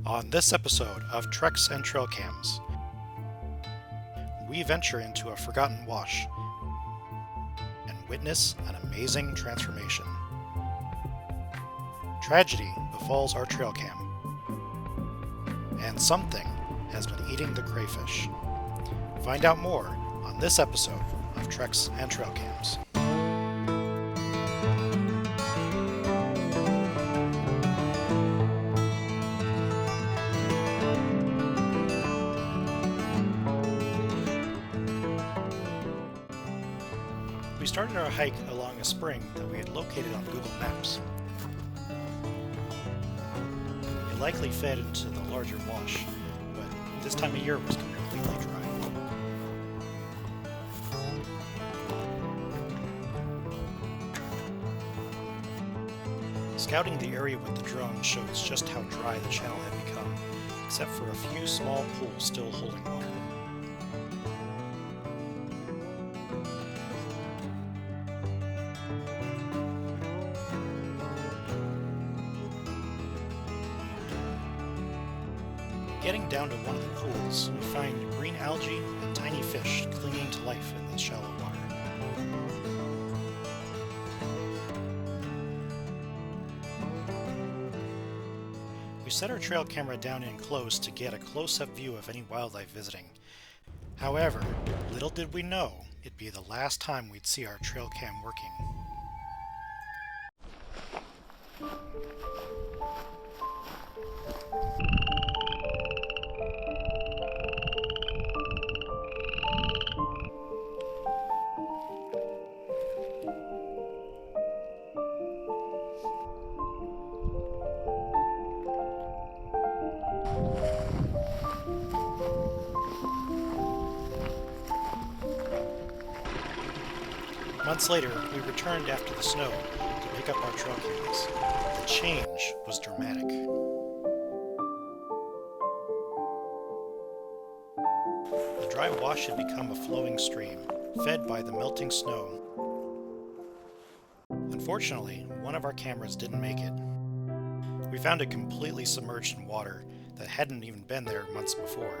On this episode of Treks and Trailcams, we venture into a forgotten wash and witness an amazing transformation. Tragedy befalls our trailcam, and something has been eating the crayfish. Find out more on this episode of Treks and Trailcams. We started our hike along a spring that we had located on Google Maps. It likely fed into the larger wash, but this time of year was completely dry. Scouting the area with the drone shows just how dry the channel had become, except for a few small pools still holding water. Getting down to one of the pools, we find green algae and tiny fish clinging to life in the shallow water. We set our trail camera down in close to get a close-up view of any wildlife visiting. However, little did we know it'd be the last time we'd see our trail cam working. Months later, we returned after the snow to pick up our trail cameras. The change was dramatic. The dry wash had become a flowing stream, fed by the melting snow. Unfortunately, one of our cameras didn't make it. We found it completely submerged in water that hadn't even been there months before.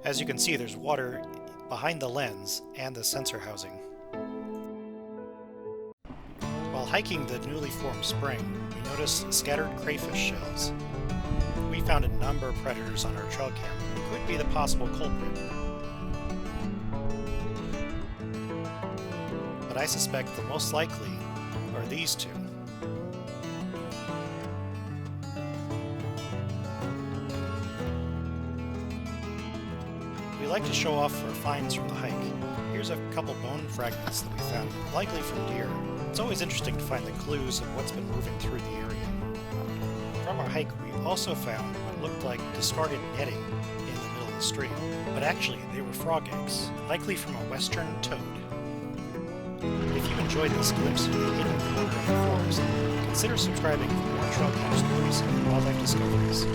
As you can see, there's water behind the lens and the sensor housing. While hiking the newly formed spring, we noticed scattered crayfish shells. We found a number of predators on our trail cam who could be the possible culprit. But I suspect the most likely are these two. We like to show off our finds from the hike. Here's a couple bone fragments that we found, likely from deer. It's always interesting to find the clues of what's been moving through the area. From our hike, we also found what looked like discarded netting in the middle of the stream, but actually they were frog eggs, likely from a western toad. If you enjoyed this glimpse into the hidden corner of the forest, consider subscribing for more trail cam stories and wildlife discoveries.